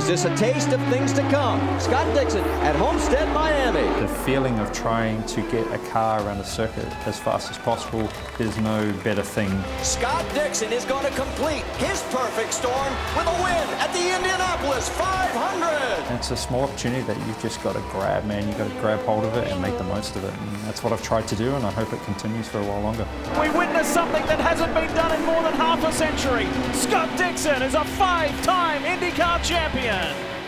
Is this a taste of things to come? Scott Dixon at Homestead, Miami. The feeling of trying to get a car around a circuit as fast as possible, there's no better thing. Scott Dixon is going to complete his perfect storm with a win at the Indianapolis 500. And it's a small opportunity that you've just got to grab, man. You've got to grab hold of it and make the most of it. And that's what I've tried to do, and I hope it continues for a while longer. We witnessed something that hasn't been done in more than half a century. Scott Dixon is a 5-time IndyCar champion.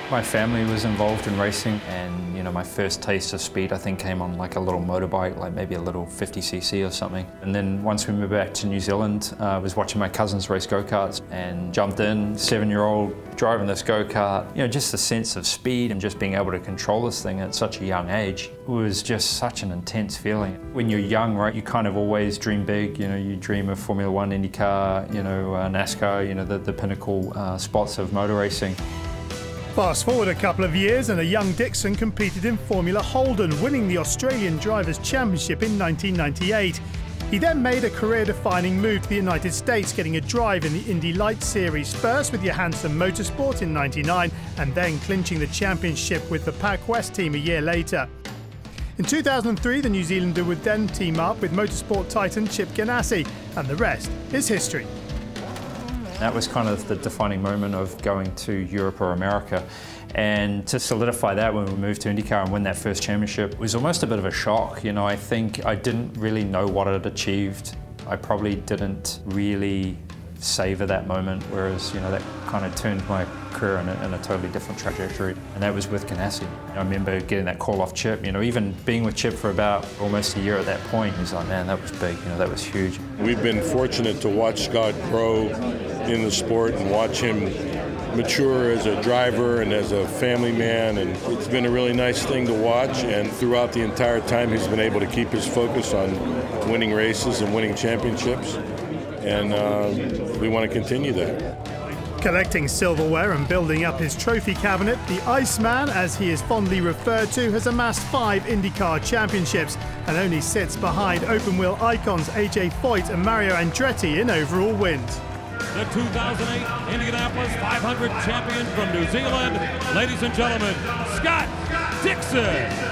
My family was involved in racing, and my first taste of speed I think came on like a little motorbike, like maybe a little 50cc or something. And then once we moved back to New Zealand, I was watching my cousins race go-karts and jumped in, 7-year-old driving this go-kart. Just the sense of speed and just being able to control this thing at such a young age was just such an intense feeling. When you're young, right, you kind of always dream big. You dream of Formula One, IndyCar, NASCAR, the pinnacle spots of motor racing. Fast forward a couple of years and a young Dixon competed in Formula Holden, winning the Australian Drivers' Championship in 1998. He then made a career-defining move to the United States, getting a drive in the Indy Light Series, first with Johansson Motorsport in '99 and then clinching the championship with the Pac West team a year later. In 2003, the New Zealander would then team up with motorsport titan Chip Ganassi, and the rest is history. That was kind of the defining moment of going to Europe or America. And to solidify that, when we moved to IndyCar and win that first championship, was almost a bit of a shock. I think I didn't really know what I'd achieved. I probably didn't really savor that moment, whereas that kind of turned my career in a totally different trajectory, and that was with Ganassi. I remember getting that call off Chip, even being with Chip for about almost a year at that point. He's like, man, that was big, that was huge. We've been fortunate to watch Scott grow in the sport and watch him mature as a driver and as a family man, and it's been a really nice thing to watch. And throughout the entire time, he's been able to keep his focus on winning races and winning championships, and we want to continue that. Collecting silverware and building up his trophy cabinet, the Iceman, as he is fondly referred to, has amassed 5 IndyCar championships and only sits behind open-wheel icons AJ Foyt and Mario Andretti in overall wins. The 2008 Indianapolis 500 champion from New Zealand, ladies and gentlemen, Scott Dixon.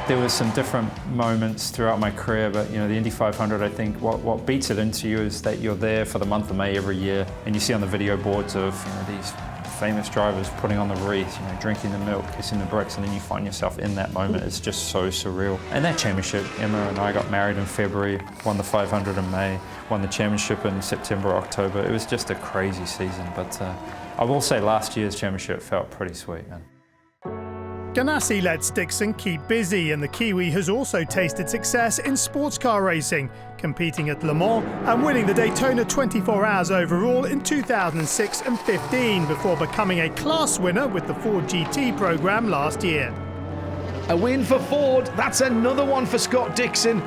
There were some different moments throughout my career, but the Indy 500, I think what beats it into you is that you're there for the month of May every year, and you see on the video boards of these famous drivers putting on the wreath, drinking the milk, kissing the bricks, and then you find yourself in that moment. It's just so surreal. And that championship, Emma and I got married in February, won the 500 in May, won the championship in September, October. It was just a crazy season, but I will say last year's championship felt pretty sweet, man. Ganassi lets Dixon keep busy, and the Kiwi has also tasted success in sports car racing, competing at Le Mans and winning the Daytona 24 Hours overall in 2006 and 15 before becoming a class winner with the Ford GT program last year. A win for Ford. That's another one for Scott Dixon.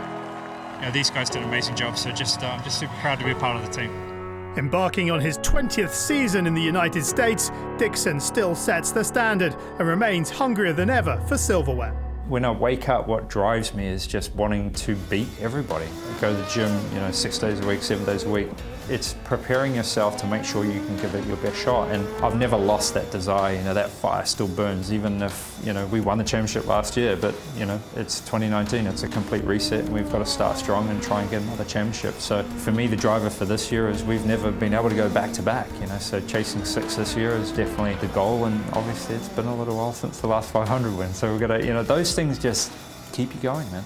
These guys did an amazing job, so I'm just super proud to be a part of the team. Embarking on his 20th season in the United States, Dixon still sets the standard and remains hungrier than ever for silverware. When I wake up, what drives me is just wanting to beat everybody. I go to the gym, 6 days a week, 7 days a week. It's preparing yourself to make sure you can give it your best shot. And I've never lost that desire, that fire still burns, even if, we won the championship last year, but, it's 2019, it's a complete reset, and we've got to start strong and try and get another championship. So for me, the driver for this year is we've never been able to go back to back, so chasing 6 this year is definitely the goal, and obviously it's been a little while since the last 500 win, so we've got to, those things just keep you going, man.